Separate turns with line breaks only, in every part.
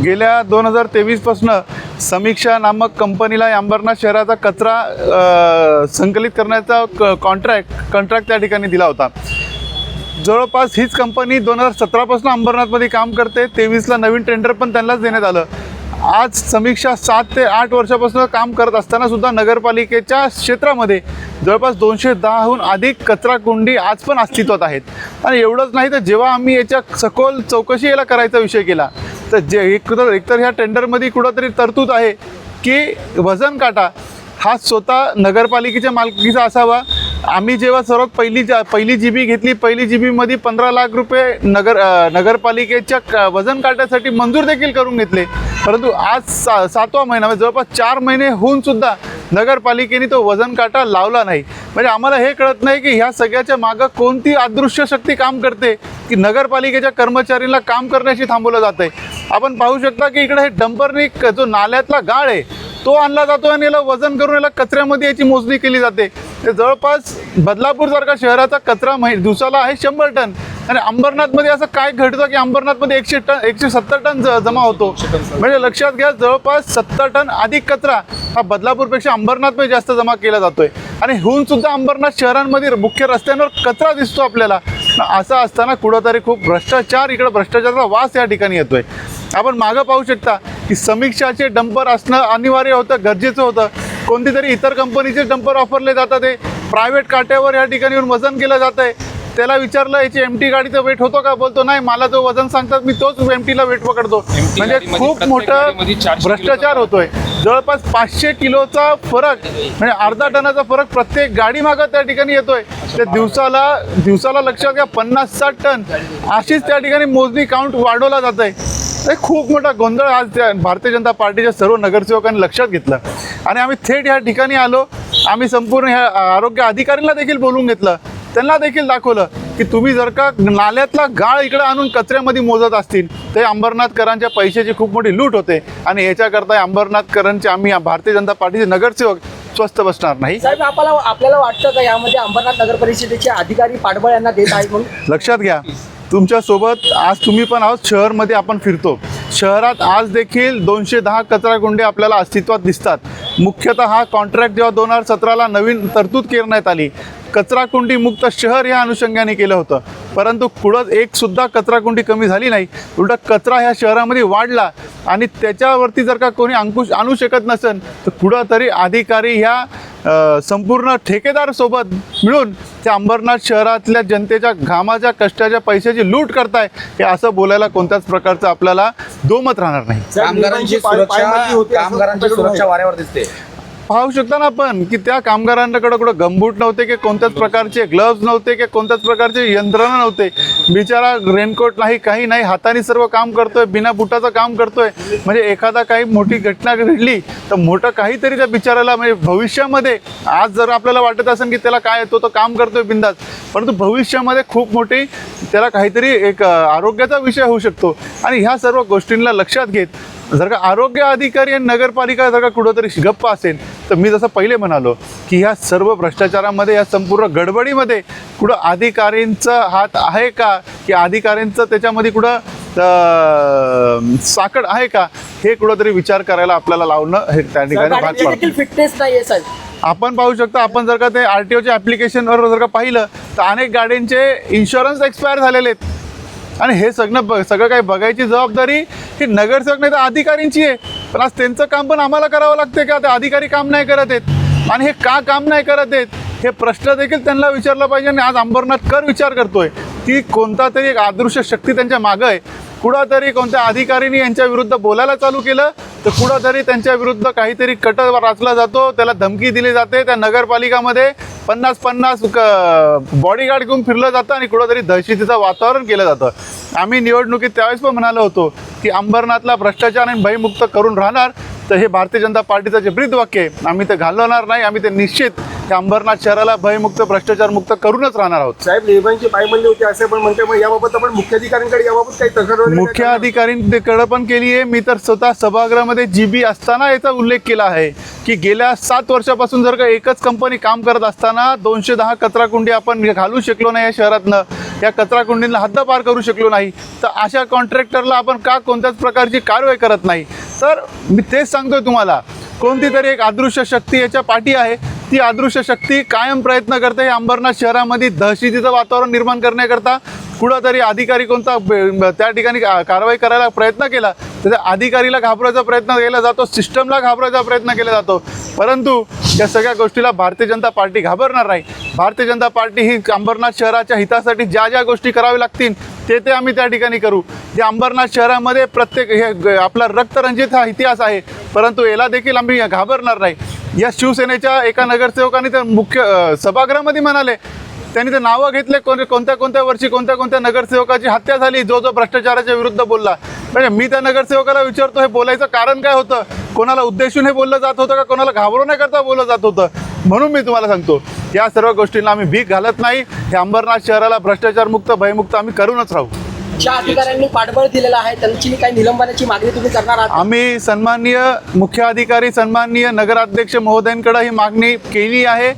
गेल्या 2023 पासून समीक्षा नामक कंपनीला अंबरनाथ शहराचा कचरा संकलित करण्याचा कॉन्ट्रॅक्ट त्या ठिकाणी दिला होता। जवळपास हीच कंपनी 2017 पासून अंबरनाथमध्ये काम करते। 23ला नवीन टेंडर पण त्यांनाच देण्यात आलं। आज समीक्षा 7 ते 8 वर्षापासून काम करत असताना सुद्धा नगरपालिकेच्या क्षेत्रामध्ये जवळपास 210हून अधिक कचरा कुंडी आज पण अस्तित्वात आहेत। आणि एवढंच नाही तर जेव्हा आम्ही याच्या सखोल चौकशी याला करायचा विषय केला तर एकतर ह्या टेंडरमध्ये कुठंतरी तरतूद आहे की वजन काटा हा स्वतः नगरपालिकेच्या मालकीचा असावा। आम्ही जेव्हा सर्वात पहिली जीबी घेतली, पहिली जीबीमध्ये 15 लाख रुपये नगरपालिकेच्या वजन काट्यासाठी मंजूर देखील करून घेतले, परंतु आज 7वा महिना जवळपास 4 महिने होऊन सुद्धा नगरपालिकेने तो वजन काटा लावला नाही। म्हणजे आम्हाला हे कळत नाही की ह्या सगळ्याच्या मागं कोणती अदृश्य शक्ती काम करते की नगरपालिकेच्या कर्मचाऱ्यांना काम करण्याशी थांबवलं जात आहे। आपण पाहू शकता की इकडे हे डंपरनी जो नाल्यातला गाळ आहे तो आणला जातो आणि याला वजन करून याला कचऱ्यामध्ये याची मोजणी केली जाते। ते जवळपास बदलापूरसारखा शहराचा कचरा दिवसाला आहे 100 टन आणि अंबरनाथमध्ये असं काय घडतं की अंबरनाथमध्ये 170 टन जमा होतो। म्हणजे लक्षात घ्या, जवळपास 70 टन अधिक कचरा हा बदलापूरपेक्षा अंबरनाथमध्ये जास्त जमा केला जातोय आणि होऊन सुद्धा अंबरनाथ शहरांमध्ये मुख्य रस्त्यांवर कचरा दिसतो आपल्याला। असं असताना कुठंतरी खूप इकडे भ्रष्टाचाराचा वास या ठिकाणी येतोय। आपण मागं पाहू शकता की समीक्षाचे डंपर असणं अनिवार्य होतं, गरजेचं होतं। कोणती तरी इतर कंपनीचे डंपर वापरले जातात, ते प्रायव्हेट काट्यावर या ठिकाणी वजन केलं जात आहे। त्याला विचारलं याची एमटी गाडीचं वेट होतो का, बोलतो नाही, मला जो वजन सांगतात मी तोच एमटीला वेट पकडतो। म्हणजे खूप मोठं भ्रष्टाचार होतोय। जवळपास 500 किलोचा फरक म्हणजे अर्धा टनाचा फरक प्रत्येक गाडी मागं त्या ठिकाणी येतोय। ते दिवसाला लक्षात घ्या 50-60 टन अशीच त्या ठिकाणी मोजणी काउंट वाढवला जात आहे। खूप मोठा गोंधळ आज त्या भारतीय जनता पार्टीच्या सर्व नगरसेवकांनी लक्षात घेतलं आणि आम्ही थेट ह्या ठिकाणी आलो। आम्ही संपूर्ण ह्या आरोग्य अधिकाऱ्यांना देखील बोलवून घेतलं, त्यांना देखील दाखवलं की तुम्ही जर का नाल्यातला गाळ इकडे आणून कचऱ्यामध्ये मोजत असतील तर अंबरनाथकरांच्या पैशाची खूप मोठी लूट होते आणि याच्याकरता अंबरनाथकरांचे आम्ही भारतीय जनता पार्टीचे नगरसेवक स्वस्थ बसणार नाही।
साहेब, आपल्याला वाटतं का यामध्ये अंबरनाथ नगर परिषदेचे अधिकारी पाठबळ यांना देत आहेत म्हणून?
लक्षात घ्या, तुमच्यासोबत आज तुम्ही पण आहोत, शहरमध्ये आपण फिरतो। शहरात आज देखील 210 कचरा कुंडे आपल्याला अस्तित्वात दिसतात। मुख्यतः हा कॉन्ट्रॅक्ट जेव्हा 2017ला नवीन तरतूद करण्यात आली, कचरा कुंडी मुक्त शहर या अनुषंगाने केलं होतं, परंतु पुढं एक सुद्धा कचरा कुंडी कमी झाली नाही, उलटा कचरा ह्या शहरामध्ये वाढला आणि त्याच्यावरती जर का कोणी अंकुश आणू शकत नसेल तर कुठंतरी अधिकारी ह्या संपूर्ण ठेकेदार सोबत मिळून त्या अंबरनाथ शहरातल्या जनतेच्या घामाच्या कष्टाच्या पैशाची लूट करताय हे असं बोलायला कोणत्याच प्रकारचं आपल्याला दोमत राहणार नाही।
कामगारांची सुरक्षा वाऱ्यावर दिसते।
पाहू शकता ना आपण की त्या कामगारांकडे कुठं गमबूट नव्हते की कोणत्याच प्रकारचे ग्लव्ज नव्हते की कोणत्याच प्रकारचे यंत्रणा नव्हते। बिचारा रेनकोट नाही, काही नाही, हाताने सर्व काम करतोय, बिना बुटाचं काम करतोय। म्हणजे एखादा काही मोठी घटना घडली तर मोठं काहीतरी त्या बिचाराला म्हणजे भविष्यामध्ये आज जर आपल्याला वाटत असेल की त्याला काय येतो तो काम करतोय बिंदास, परंतु भविष्यामध्ये खूप मोठी त्याला काहीतरी एक आरोग्याचा विषय होऊ शकतो। आणि ह्या सर्व गोष्टींना लक्षात घेत जर का आरोग्य अधिकारी आणि नगरपालिका जर का कुठंतरी गप्प असेल तर मी जसं पहिले म्हणालो की ह्या सर्व भ्रष्टाचारामध्ये या संपूर्ण गडबडीमध्ये कुठं अधिकाऱ्यांचा हात आहे का की अधिकाऱ्यांचं त्याच्यामध्ये कुठं साकड आहे का, हे कुठंतरी विचार करायला आपल्याला लावणं हे त्या ठिकाणी भाग पडतं।
फिटनेस नाही साहेब,
आपण पाहू शकता, आपण जर का ते RTOच्या ॲप्लिकेशनवर जर का पाहिलं तर अनेक गाड्यांचे इन्शुरन्स एक्सपायर झालेले आहेत आणि हे सगळं काही बघायची जबाबदारी ही नगरसेवक नाही तर अधिकाऱ्यांची आहे। पण आज त्यांचं काम पण आम्हाला करावं लागतं का? ते अधिकारी काम नाही करत आहेत आणि हे का काम नाही करत आहेत हे प्रश्न देखील त्यांना विचारला पाहिजे। आणि आज अंबरनाथकर विचार करतोय की कोणता तरी एक अदृश्य शक्ती त्यांच्या मागं आहे। कुठंतरी कोणत्या अधिकाऱ्यांनी यांच्या विरुद्ध बोलायला चालू केलं तर कुठंतरी त्यांच्या विरुद्ध काहीतरी कट रचला जातो, त्याला धमकी दिली जाते। त्या नगरपालिकामध्ये 50-50 बॉडीगार्ड घेऊन फिरलं जातं आणि कुठंतरी दहशतीचं वातावरण केलं जातं। आम्ही निवडणुकीत त्यावेळेस पण म्हणालो होतो की अंबरनाथला भ्रष्टाचार आणि भयमुक्त करून राहणार, तर हे भारतीय जनता पार्टीचं जे ब्रीदवाक्य आहे आम्ही ते घालवणार नाही। आम्ही ते निश्चित त्या अंबरनाथ शहराला भयमुक्त भ्रष्टाचार मुक्त करूनच राहणार आहोत।
साहेब, निर्भयांची पायमल्ली होती असे पण म्हणते, मग याबाबत आपण मुख्याधिकाऱ्यांकडे याबाबत काही तक्रार
मुख्याधिकाऱ्यांकडे पण केली आहे। मी तर स्वतः सभागृहामध्ये जीबी असताना याचा उल्लेख केला आहे की गेल्या 7 वर्षापासून जर का एकच कंपनी काम करत असताना 210 कचरा कुंडी आपण घालू शकलो नाही या शहरातनं, या कचरा कुंडीला हद्दपार करू शकलो नाही, तर अशा कॉन्ट्रॅक्टरला आपण का कोणत्याच प्रकारची कारवाई करत नाही? तर मी तेच सांगतोय तुम्हाला, कोणती तरी एक अदृश्य शक्ती याच्या पाठी आहे. ती अदृश्य शक्ती कायम प्रयत्न करते हे अंबरनाथ शहरामध्ये दहशतीचं वातावरण निर्माण करण्याकरता. कुठंतरी अधिकारी कोणता त्या ठिकाणी कारवाई करायला प्रयत्न केला तर त्या अधिकारीला घाबरायचा प्रयत्न केला जातो, सिस्टमला घाबरायचा प्रयत्न केला जातो. परंतु या सगळ्या गोष्टीला भारतीय जनता पार्टी घाबरणार नाही. भारतीय जनता पार्टी ही अंबरनाथ शहराच्या हितासाठी ज्या ज्या गोष्टी कराव्या लागतील ते आम्ही त्या ठिकाणी करू. या अंबरनाथ शहरामध्ये प्रत्येक हे आपला रक्तरंजित हा इतिहास आहे, परंतु याला देखील आम्ही घाबरणार नाही. या शिवसेनेच्या एका नगरसेवकाने तर मुख्य सभागृहामध्ये म्हणाले, त्यांनी ते नावं घेतले कोणत्या वर्षी कोणत्या नगरसेवकाची हत्या झाली जो भ्रष्टाचाराच्या विरुद्ध बोलला. म्हणजे मी त्या नगरसेवकाला विचारतो, हे बोलायचं कारण काय होतं? कोणाला उद्देशून हे बोललं जात होतं का कोणाला घाबरवण्याकरता बोललं जात होतं? म्हणून मी तुम्हाला सांगतो, या सर्व गोष्टींना आम्ही भीक घालत नाही. हे अंबरनाथ शहराला भ्रष्टाचारमुक्त भयमुक्त आम्ही करूनच राहू.
ज्या अधिकाऱ्यांनी पाठबळ दिलेलं आहे त्यांची काही निलंबनाची मागणी तुम्ही करणार आहात?
आम्ही सन्माननीय मुख्य अधिकारी सन्माननीय नगराध्यक्ष महोदयांकडे ही मागणी केली आहे.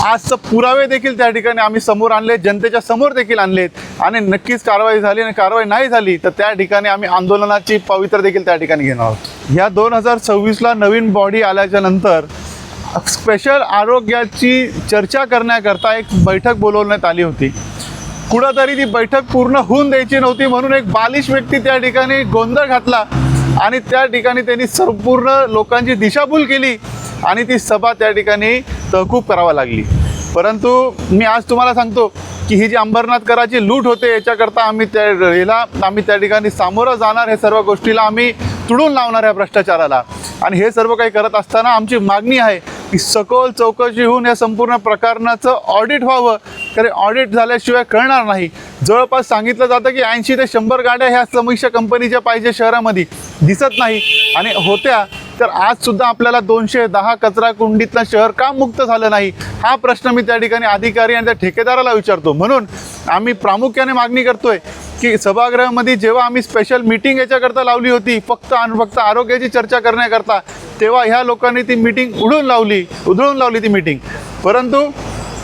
आज पुरावे देखील त्या ठिकाणी आम्ही समोर आणले, जनतेच्या समोर देखील आणलेत. आणि नक्कीच कारवाई झाली आणि कारवाई नाही झाली तर त्या ठिकाणी आम्ही आंदोलनाची पवित्र देखील त्या ठिकाणी घेणार आहोत. या 2026ला नवीन बॉडी आल्याच्या नंतर स्पेशल आरोग्याची चर्चा करण्याकरता एक बैठक बोलवण्यात आली होती. कुठंतरी ती बैठक पूर्ण होऊन द्यायची नव्हती म्हणून एक बालिश व्यक्ती त्या ठिकाणी गोंधळ घातला आणि त्या ठिकाणी त्यांनी संपूर्ण लोकांची दिशाभूल केली आणि ती सभा त्या ठिकाणी तहकूब करावी लागली. परंतु मी आज तुम्हाला सांगतो की ही जी अंबरनाथ कराची लूट होते याच्याकरता आम्ही त्या ठिकाणी सामोरं जाणार. हे सर्व गोष्टीला आम्ही तुडून लावणार या भ्रष्टाचाराला. आणि हे सर्व काही करत असताना आमची मागणी आहे की सखोल चौकशी होऊन या संपूर्ण प्रकरणाचं ऑडिट व्हावं, कारण ऑडिट झाल्याशिवाय कळणार नाही. जवळपास सांगितलं जातं की 80 ते 100 गाड्या ह्या समीक्षा कंपनीच्या पाहिजे शहरामध्ये दिसत नाही आणि होत्या, तर आजसुद्धा आपल्याला 210 कचरा कुंडीतलं शहर का मुक्त झालं नाही हा प्रश्न मी त्या ठिकाणी अधिकारी आणि त्या ठेकेदाराला विचारतो. म्हणून आम्ही प्रामुख्याने मागणी करतोय की सभागृहामध्ये जेव्हा आम्ही स्पेशल मीटिंग याच्याकरता लावली होती फक्त आरोग्याची चर्चा करण्याकरता, तेव्हा ह्या लोकांनी ती मीटिंग उधळून लावली ती मीटिंग. परंतु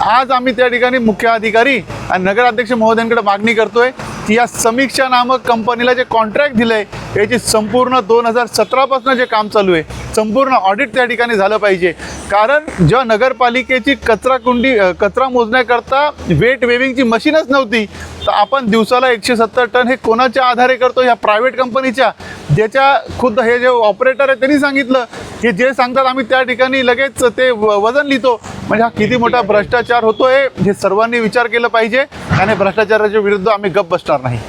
आज आम्ही त्या ठिकाणी मुख्य अधिकारी आणि नगराध्यक्ष महोदयांकडे मागणी करतोय की या समीक्षा नामक कंपनीला जे कॉन्ट्रॅक्ट दिलं आहे याची संपूर्ण 2017पासून जे काम चालू आहे संपूर्ण ऑडिट त्या ठिकाणी झालं पाहिजे. कारण जेव्हा नगरपालिकेची कचरा मोजण्याकरता वेट वेविंगची मशीनच नव्हती तर आपण दिवसाला 170 टन हे कोणाच्या आधारे करतो? ह्या प्रायव्हेट कंपनीच्या, ज्याच्या खुद्द हे जे ऑपरेटर आहे त्यांनी सांगितलं की जे सांगतात आम्ही त्या ठिकाणी लगेच ते वजन लिहितो. म्हणजे हा किती मोठा भ्रष्टाचार होतोय हे सर्वांनी विचार केला पाहिजे आणि भ्रष्टाचाराच्या विरुद्ध आम्ही गप्प बसणार नाही.